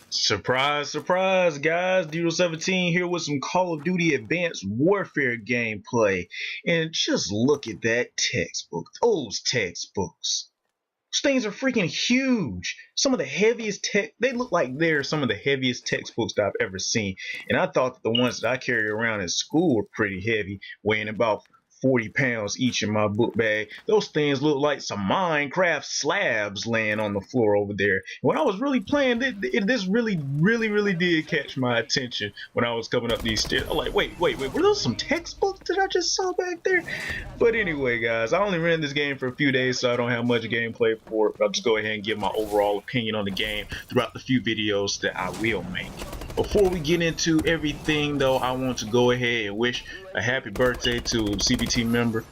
Surprise, surprise, guys. Doodle17 here with some Call of Duty Advanced Warfare gameplay. And just look at that textbook. Those textbooks. Those things are freaking huge. Some of the heaviest they look like they're some of the heaviest textbooks that I've ever seen. And I thought that the ones that I carry around in school were pretty heavy, weighing about 40 pounds each in my book bag. Those things look like some Minecraft slabs laying on the floor over there. When I was really playing, this really did catch my attention when I was coming up these stairs. I'm like, wait, were those some textbooks that I just saw back there? But anyway, guys, I only ran this game for a few days, so I don't have much gameplay for it. I'll just go ahead and give my overall opinion on the game throughout the few videos that I will make. Before we get into everything, though, I want to go ahead and wish a happy birthday to CBT member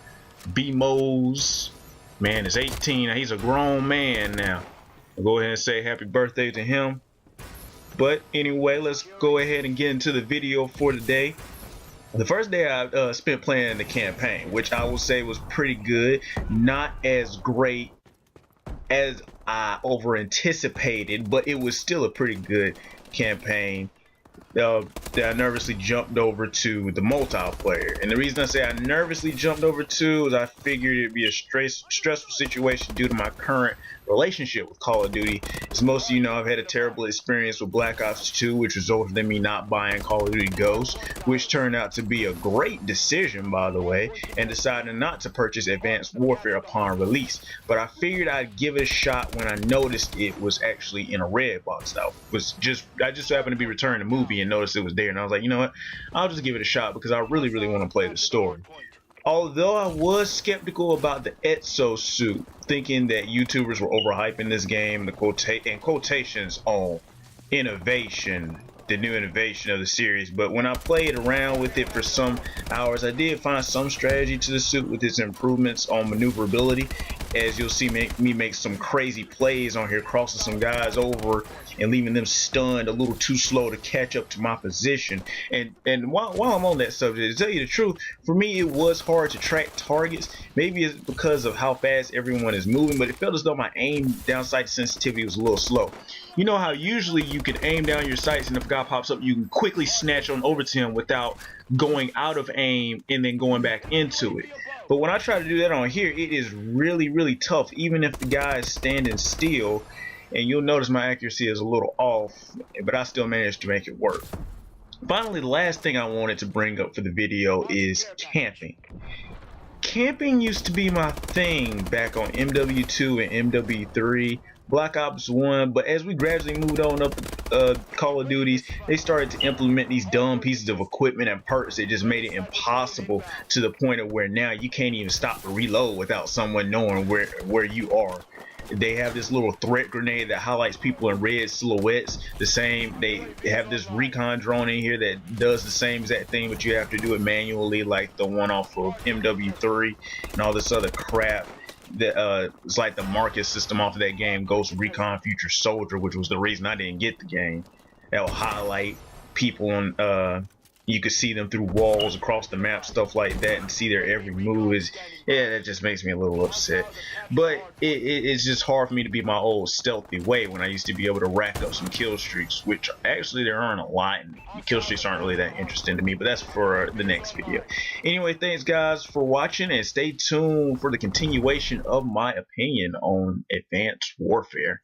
B Mose. Man, is 18. He's a grown man now. I'll go ahead and say happy birthday to him. But anyway, let's go ahead and get into the video for today. The first day I spent playing the campaign, which I will say was pretty good. Not as great as I over anticipated, but it was still a pretty good campaign. That I nervously jumped over to the multiplayer, and the reason I say I nervously jumped over to is I figured it'd be a stressful situation due to my current relationship with Call of Duty. As most of you know, I've had a terrible experience with Black Ops 2, which resulted in me not buying Call of Duty Ghosts, which turned out to be a great decision, by the way, and decided not to purchase Advanced Warfare upon release. But I figured I'd give it a shot when I noticed it was actually in a red box. I just happened to be returning the movie and noticed it was there, and I was like, you know what, I'll just give it a shot because I really want to play the story. Although I was skeptical about the exosuit, thinking that YouTubers were overhyping this game, and quotations on innovation, the new innovation of the series, but when I played around with it for some hours, I did find some strategy to the suit with its improvements on maneuverability. As you'll see me make some crazy plays on here, crossing some guys over and leaving them stunned a little too slow to catch up to my position. And while I'm on that subject, to tell you the truth, for me it was hard to track targets. Maybe it's because of how fast everyone is moving, but it felt as though my aim down sight sensitivity was a little slow. You know how usually you can aim down your sights, and if a guy pops up, you can quickly snatch on over to him without going out of aim and then going back into it. But when I try to do that on here, it is really tough, even if the guy is standing still. And you'll notice my accuracy is a little off, but I still managed to make it work. Finally, the last thing I wanted to bring up for the video is camping. Camping used to be my thing back on MW2 and MW3, Black Ops 1, but as we gradually moved on up Call of Duties, they started to implement these dumb pieces of equipment and perks that just made it impossible, to the point of where now you can't even stop to reload without someone knowing where you are. They have this little threat grenade that highlights people in red silhouettes. They have this recon drone in here that does the same exact thing, but you have to do it manually, like the one off of MW3 and all this other crap. That it's like the Marcus system off of that game, Ghost Recon Future Soldier, which was the reason I didn't get the game. That will highlight people on you could see them through walls across the map, stuff like that, and see their every move. That just makes me a little upset. But it's just hard for me to be my old stealthy way when I used to be able to rack up some kill streaks, which actually there aren't a lot, and kill streaks aren't really that interesting to me, but that's for the next video. Anyway, thanks guys for watching, and stay tuned for the continuation of my opinion on Advanced Warfare.